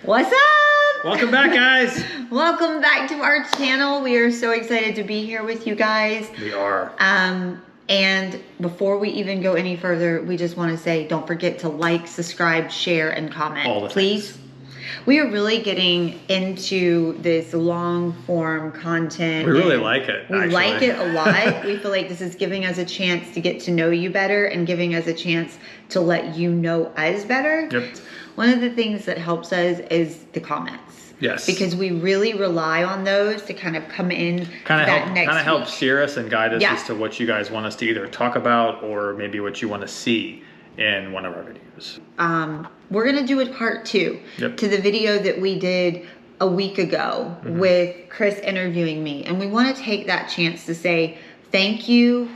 What's up? Welcome back, guys. Welcome back to our channel. We are so excited to be here with you guys. We are. And before we even go any further, we just want to say, don't forget to like, subscribe, share, and comment. All the please. things. We are really getting into this long form content. We really like it. We like it a lot. We feel like this is giving us a chance to get to know you better and giving us a chance to let you know us better. Yep. One of the things that helps us is the comments. Yes. Because we really rely on those to kind of come in kind of next help week. steer us and guide us as to what you guys want us to either talk about or maybe what you want to see in one of our videos. We're going to do a part 2 to the video that we did a week ago with Chris interviewing me. And we want to take that chance to say thank you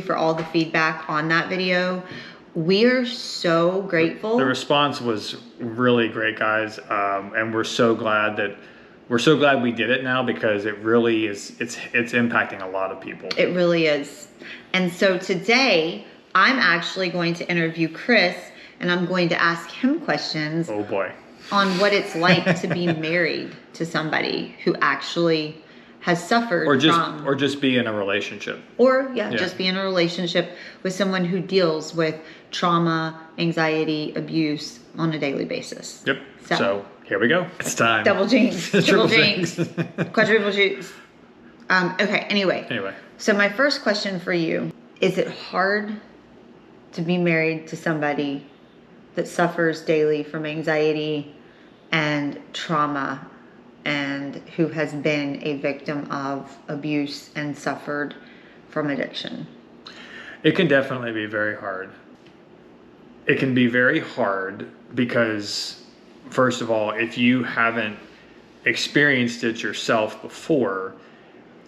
for all the feedback on that video. We are so grateful. The response was really great, guys. And we're so glad we did it now, because it really is, it's impacting a lot of people. It really is. And so today I'm actually going to interview Chris, and I'm going to ask him questions. Oh boy. On what it's like to be married to somebody who actually has suffered or just be in a relationship. Just be in a relationship with someone who deals with trauma, anxiety, abuse on a daily basis. Yep. So here we go. It's time. Double jinx. Triple jinx. Quadruple jinx. Okay, anyway. So my first question for you, is it hard to be married to somebody that suffers daily from anxiety and trauma and who has been a victim of abuse and suffered from addiction? It can definitely be very hard. It can be very hard because, first of all, if you haven't experienced it yourself before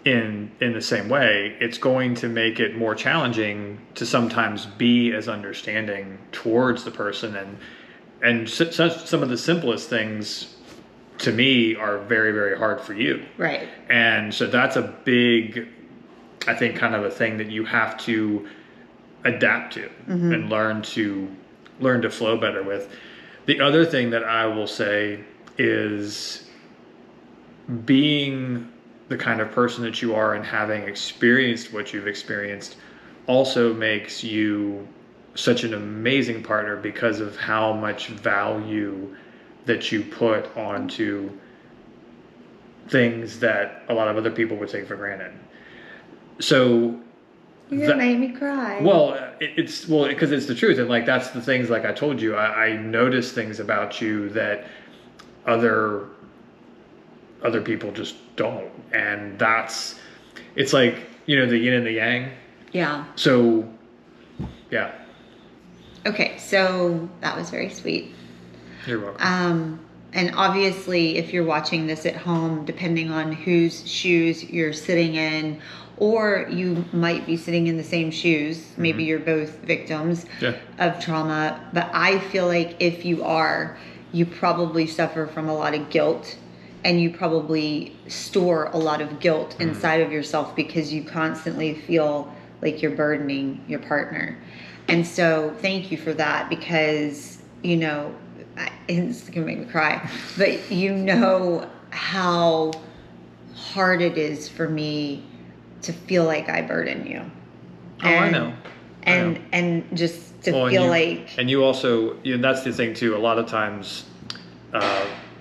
in the same way, it's going to make it more challenging to sometimes be as understanding towards the person, and some of the simplest things to me are very, very hard for you. Right. And so that's a big, I think, kind of a thing that you have to adapt to and learn to flow better with. The other thing that I will say is being the kind of person that you are and having experienced what you've experienced also makes you such an amazing partner because of how much value that you put onto things that a lot of other people would take for granted. So you're gonna make me cry. Well, it's because it's the truth, and like that's the things, like I told you, I notice things about you that other people just don't, and it's like, you know, the yin and the yang. Yeah. So, yeah. Okay, so that was very sweet. You're welcome. And obviously, if you're watching this at home, depending on whose shoes you're sitting in, or you might be sitting in the same shoes, maybe you're both victims of trauma, but I feel like if you are, you probably suffer from a lot of guilt, and you probably store a lot of guilt inside of yourself because you constantly feel like you're burdening your partner. And so thank you for that, because, you know, it's gonna make me cry, but you know how hard it is for me to feel like I burden you. I know. And just to feel like... And you also, that's the thing too, a lot of times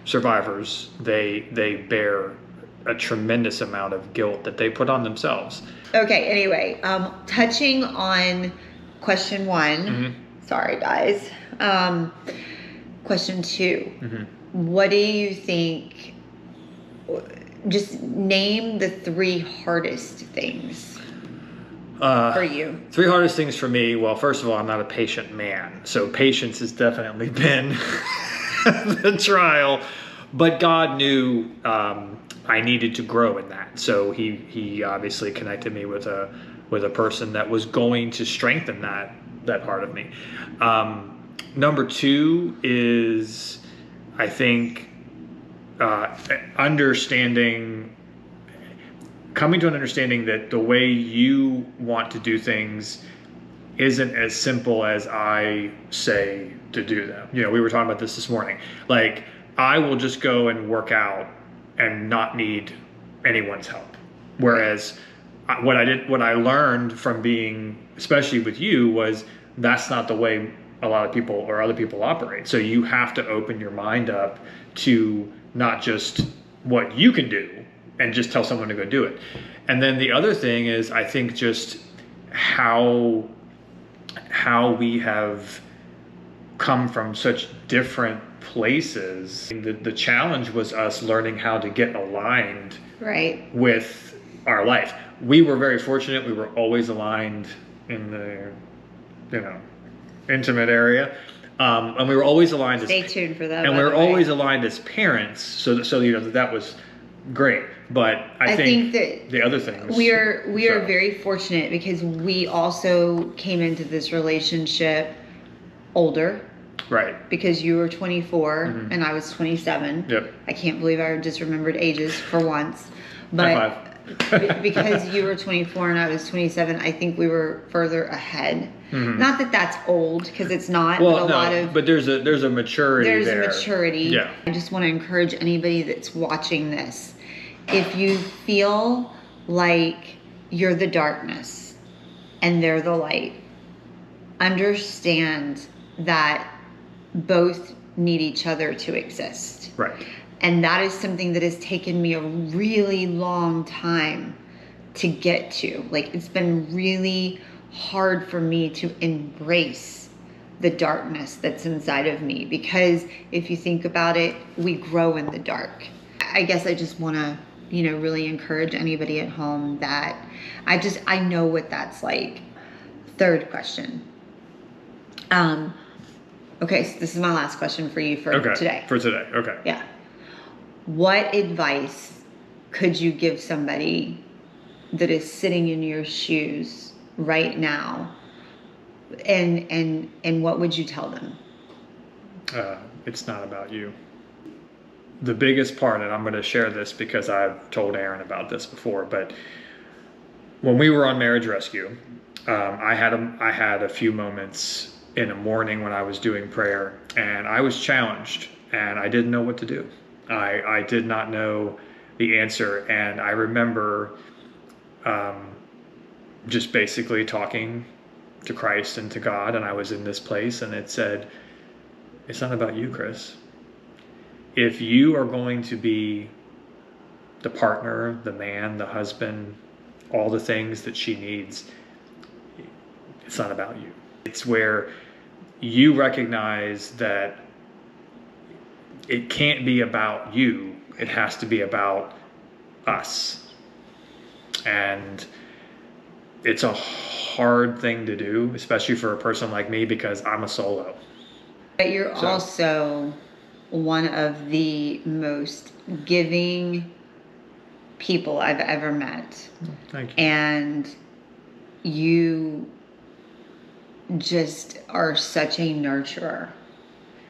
survivors, they bear a tremendous amount of guilt that they put on themselves. Okay, anyway, touching on question 1, sorry guys, question 2, what do you think, just name the 3 hardest things for you. 3 hardest things for me. Well, first of all, I'm not a patient man, so patience has definitely been the trial, but God knew I needed to grow in that, so he obviously connected me with a person that was going to strengthen that part of me. Number 2 is, I think, coming to an understanding that the way you want to do things isn't as simple as I say to do them. You know, we were talking about this morning. Like, I will just go and work out and not need anyone's help. Whereas what I learned from being, especially with you, was that's not the way a lot of people or other people operate. So you have to open your mind up to not just what you can do and just tell someone to go do it. And then the other thing is, I think just how we have come from such different places. The challenge was us learning how to get aligned with our life. We were very fortunate. We were always aligned in the, intimate area. And we were always aligned. Stay tuned for that. And we were always aligned as parents. So that was great. But I think that the other things. We are very fortunate because we also came into this relationship older. Right. Because you were 24 and I was 27. Yep. I can't believe I just remembered ages for once. But because you were 24 and I was 27, I think we were further ahead. Mm-hmm. Not that that's old, because it's not. Well, but there's a maturity there. There's a maturity. Yeah. I just want to encourage anybody that's watching this. If you feel like you're the darkness and they're the light, understand that both need each other to exist. Right. And that is something that has taken me a really long time to get to. Like, it's been really hard for me to embrace the darkness that's inside of me, because if you think about it, we grow in the dark. I guess I just want to, really encourage anybody at home that I know what that's like. Third question. Okay, so this is my last question for you for today. For today, okay. Yeah. What advice could you give somebody that is sitting in your shoes right now? And what would you tell them? It's not about you. The biggest part, and I'm going to share this because I've told Erin about this before, but when we were on Marriage Rescue, I had a few moments in the morning when I was doing prayer, and I was challenged, and I didn't know what to do. I did not know the answer, and I remember just basically talking to Christ and to God, and I was in this place, and it said, it's not about you, Chris. If you are going to be the partner, the man, the husband, all the things that she needs, it's not about you. It's where you recognize that it can't be about you. It has to be about us. And it's a hard thing to do, especially for a person like me, because I'm a solo. But you're also one of the most giving people I've ever met. Thank you. And you just are such a nurturer.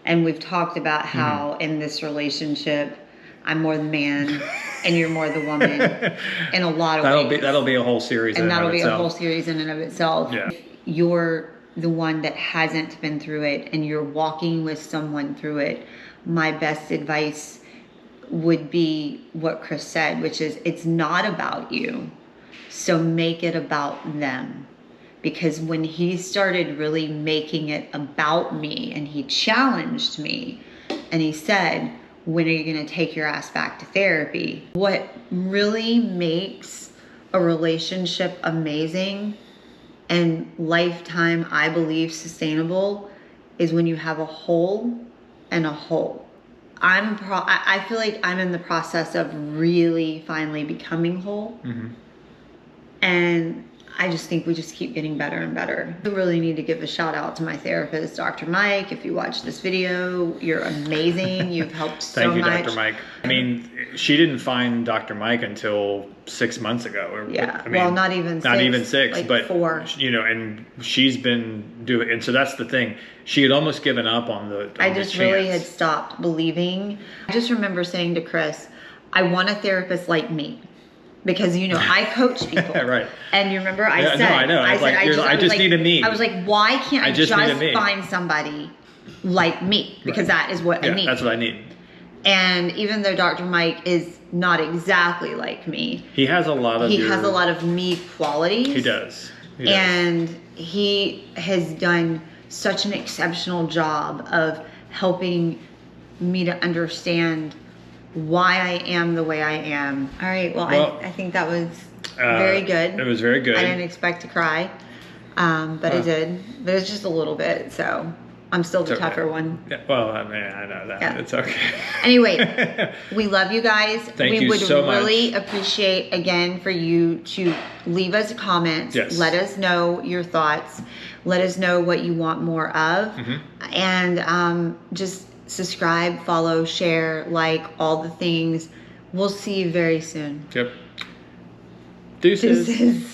And we've talked about how in this relationship, I'm more the man and you're more the woman in a lot of ways. That'll be a whole series in and of itself. And that'll be a whole series in and of itself. Yeah. If you're the one that hasn't been through it and you're walking with someone through it, my best advice would be what Chris said, which is it's not about you. So make it about them. Because when he started really making it about me and he challenged me and he said, when are you going to take your ass back to therapy? What really makes a relationship amazing and lifetime, I believe, sustainable is when you have a whole and a whole. I feel like I'm in the process of really finally becoming whole. Mm-hmm. And I just think we just keep getting better and better. I really need to give a shout out to my therapist, Dr. Mike. If you watch this video, you're amazing. You've helped so much. Thank you, Dr. Mike. I mean, she didn't find Dr. Mike until 6 months ago. Yeah, I mean, well, not even 6. Not even 6, like but 4. And she's been doing, and so that's the thing. She had almost given up on the I just really had stopped believing. I just remember saying to Chris, I want a therapist like me. Because, I coach people. Right. And you remember I said... No, I know. I just need a me. I was like, why can't I just find somebody like me? Because that is what I need. That's what I need. And even though Dr. Mike is not exactly like me, he has a lot of me qualities. He does. And he has done such an exceptional job of helping me to understand why I am the way I am. All right. Well, I think that was very good. It was very good. I didn't expect to cry, but I did. But it's just a little bit, so I'm still the tougher one. Yeah, well, I mean, I know that. Yeah. It's okay. Anyway, we love you guys. Thank you so much. We would really appreciate, again, for you to leave us comments. Yes. Let us know your thoughts. Let us know what you want more of. And just subscribe, follow, share, like, all the things. We'll see you very soon. Yep. Deuces.